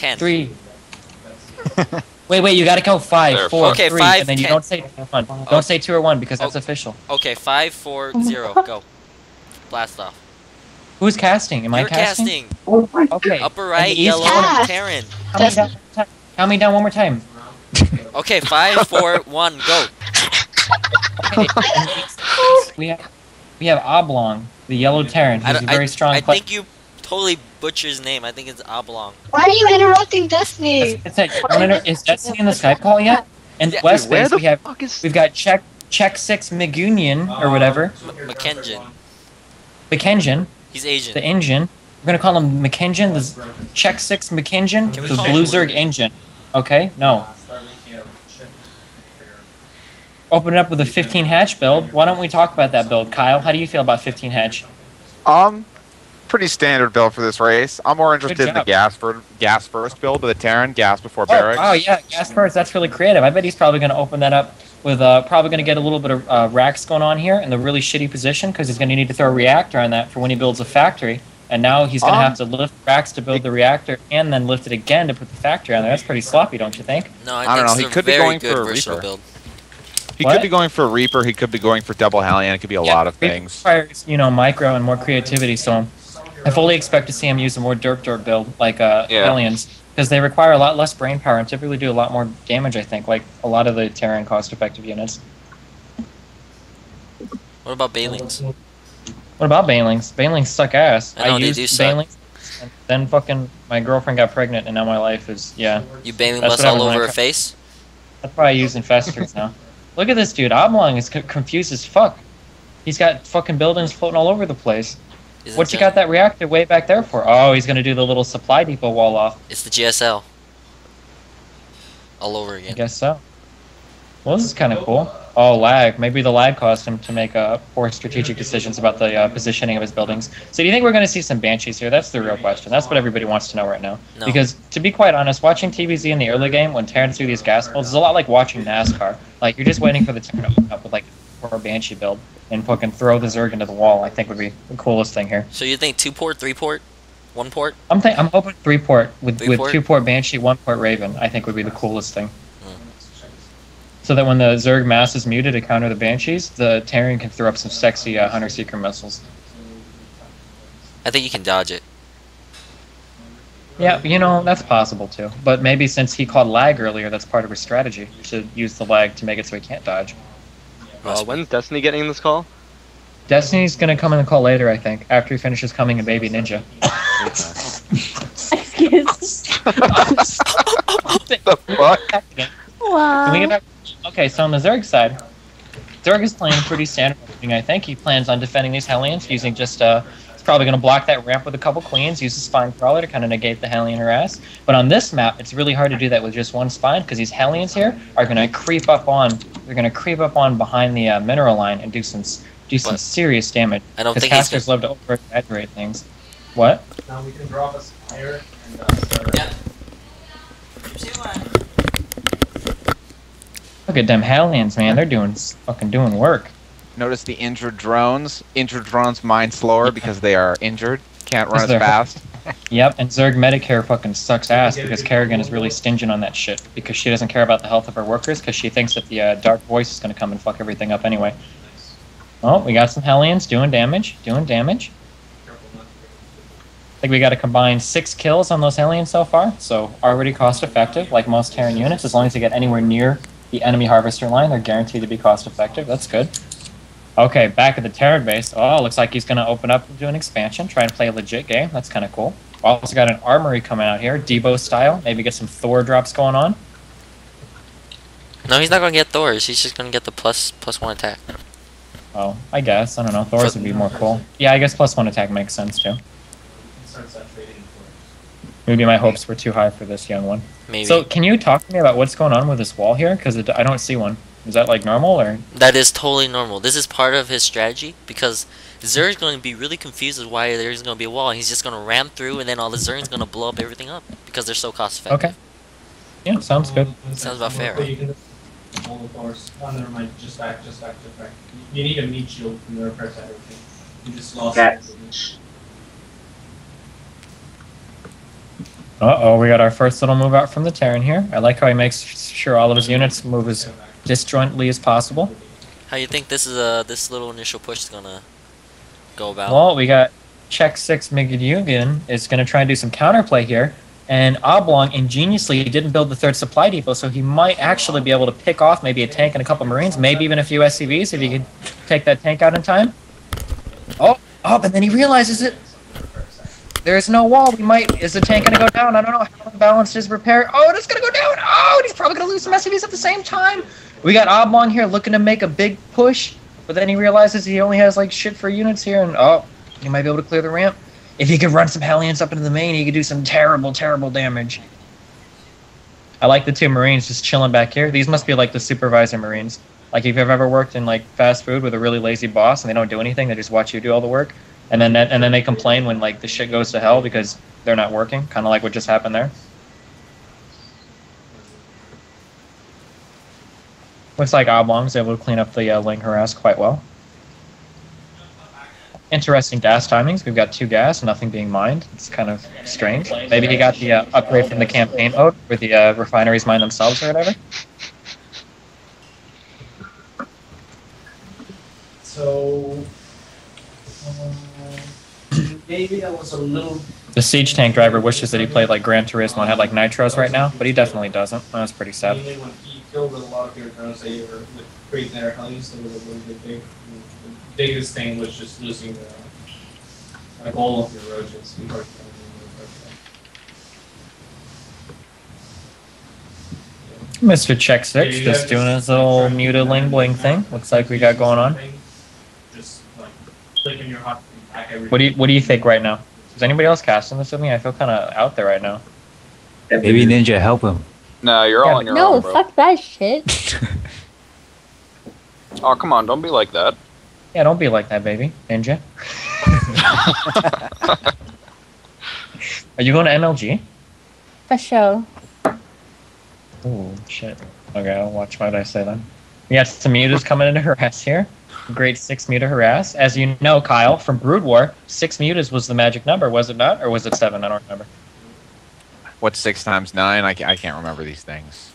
10. 3. Wait, you gotta go 5, 4, Okay, 3, 5, and then you 10. don't say 2 or 1. Don't say 2 or 1 because that's official. Okay, 5, 4, 0. Go. Blast off. Who's casting? Am I You're casting? casting. Okay. Upper And right, the east yellow, corner. Terran. Count me down one more time. Okay, 5, 4, 1, go. Okay. We have Oblong, the yellow Terran, who's a very strong I player. think you totally butchered his name. I think it's Oblong. Why are you interrupting Destiny? Is Destiny in the Skype call yet? And Yeah. West Where Base, the we've got xsixmkengyn or whatever. McKengen. He's The Asian. engine. We're gonna call him McKengen, the xsixmkengyn, Can we the call Blue him Zerg engine. Okay, no. Open it up with a 15 hatch build. Why don't we talk about that build, Kyle? How do you feel about 15 hatch? Pretty standard build for this race. I'm more interested in the gas first build with the Terran, gas before barracks. Oh yeah, gas first. That's really creative. I bet he's probably going to open that up with probably going to get a little bit of racks going on here in the really shitty position because he's going to need to throw a reactor on that for when he builds a factory. And now he's going to have to lift racks to build the reactor and then lift it again to put the factory on there. That's pretty sloppy, don't you think? No, I don't know. He could be going for a Reaper. Build. He could be going for a Reaper. He could be going for double Hellion. It could be a lot of things. Requires, micro and more creativity. So I fully expect to see him use a more dirt build like Hellions because they require a lot less brain power and typically do a lot more damage. I think, like a lot of the Terran cost-effective units. What about Banelings? What about Banelings? Banelings suck ass. I know, they used do suck. Banelings, and then fucking my girlfriend got pregnant, and now my life is You Baneling bust all over her face? That's why I use infestors now. Look at this dude. Oblong is confused as fuck. He's got fucking buildings floating all over the place. What you got that reactor way back there for? Oh, he's gonna do the little supply depot wall off. It's the GSL. All over again. I guess so. Well, this is kind of cool. Oh, lag. Maybe the lag caused him to make poor strategic decisions about the positioning of his buildings. So do you think we're going to see some Banshees here? That's the real question. That's what everybody wants to know right now. No. Because, to be quite honest, watching TVZ in the early game when Terrans do these gas builds is a lot like watching NASCAR. Like, you're just waiting for the Terran to open up with, like, a Banshee build and fucking throw the Zerg into the wall, I think would be the coolest thing here. So you think 2-port, 3-port, 1-port? I'm hoping 3-port with 3-port? 2-port Banshee, 1-port Raven, I think would be the coolest thing. So that when the Zerg mass is muted to counter the Banshees, the Terran can throw up some sexy Hunter-Seeker missiles. I think you can dodge it. Yeah, that's possible too. But maybe since he called lag earlier, that's part of his strategy, to use the lag to make it so he can't dodge. When's Destiny getting in this call? Destiny's gonna come in the call later, I think, after he finishes coming a baby ninja. Excuse The fuck? Wow. Can we get back? Okay, so on the Zerg side, Zerg is playing pretty standard. I think he plans on defending these Hellions using just he's probably going to block that ramp with a couple Queens, use the Spine Crawler to kind of negate the Hellion harass. But on this map, it's really hard to do that with just one Spine because these Hellions here are going to creep up on. They're going to creep up on behind the mineral line and do some serious damage. I don't think casters love to over-exaggerate things. What? Now we can drop a Spire and start. Yeah. Look at them Hellions, man. They're fucking doing work. Notice the injured drones. Injured drones mine slower because they are injured. Can't run as fast. Yep, and Zerg Medicare fucking sucks ass because Kerrigan is really stinging on that shit because she doesn't care about the health of her workers because she thinks that the Dark Voice is going to come and fuck everything up anyway. Oh, we got some Hellions doing damage. I think we got to combine 6 kills on those Hellions so far, so already cost effective like most Terran units. As long as they get anywhere near the enemy harvester line, they're guaranteed to be cost effective. That's good. Okay, back at the Terran base. Oh, looks like he's going to open up and do an expansion, try and play a legit game. That's kind of cool. Also got an armory coming out here, Debo style. Maybe get some Thor drops going on. No, he's not going to get Thors. He's just going to get the +1 attack. Oh, I guess. I don't know. Thors would be more cool. Yeah, I guess +1 attack makes sense too. Maybe my hopes were too high for this young one. Maybe. So, can you talk to me about what's going on with this wall here? Because I don't see one. Is that like normal or? That is totally normal. This is part of his strategy because Zerg's going to be really confused as why there's going to be a wall. He's just going to ram through, and then all the Zerg's going to blow up everything up because they're so cost effective. Okay. Yeah, sounds good. Sounds about fair. Right? Oh, never mind. Just back. You need a meat shield from the repair to everything. You just lost it. Uh-oh, we got our first little move out from the Terran here. I like how he makes sure all of his units move as disjointly as possible. How you think this is this little initial push is gonna go about? Well, we got xsixmkengyn is going to try and do some counterplay here, and Oblong ingeniously didn't build the third supply depot, so he might actually be able to pick off maybe a tank and a couple Marines, maybe even a few SCVs if he could take that tank out in time. Oh, and then he realizes it. There's no wall. Is the tank going to go down? I don't know how balanced his repair. Oh, it's going to go down. Oh, and he's probably going to lose some SCVs at the same time. We got Oblong here looking to make a big push, but then he realizes he only has like shit for units here, and he might be able to clear the ramp. If he could run some Hellions up into the main, he could do some terrible, terrible damage. I like the 2 Marines just chilling back here. These must be like the supervisor Marines. Like if you've ever worked in like fast food with a really lazy boss and they don't do anything, they just watch you do all the work. And then they complain when like the shit goes to hell because they're not working, kind of like what just happened there. Looks like Oblong's able to clean up the Ling harass quite well. Interesting gas timings. We've got 2 gas, nothing being mined. It's kind of strange. Maybe he got the upgrade from the campaign mode where the refineries mine themselves or whatever. So maybe that was a little. The siege tank driver wishes that he played like Gran Turismo and had like nitros right now, but he definitely doesn't. That's pretty sad. Mainly when he killed a lot of your drones that you were creating their Hellions, that was a little bit big. The biggest thing was just losing like all of your roaches. Mr. Check6 just doing his little muted ling bling thing. Looks like we got going on. Just like clicking your hot back every. What do you think right now? Is anybody else casting this with me? I feel kind of out there right now. Maybe Ninja help him. No, you're all on your No, own, bro. fuck that shit. Oh, come on, don't be like that. Yeah, don't be like that, baby. Ninja. Are you going to MLG? For sure. Oh, shit. Okay, I'll watch what I say then. We got some mutas coming into harass here. Grade 6 muta harass. As you know, Kyle, from Brood War, 6 mutas was the magic number, was it not? Or was it 7? I don't remember. What's 6 times 9? I can't remember these things.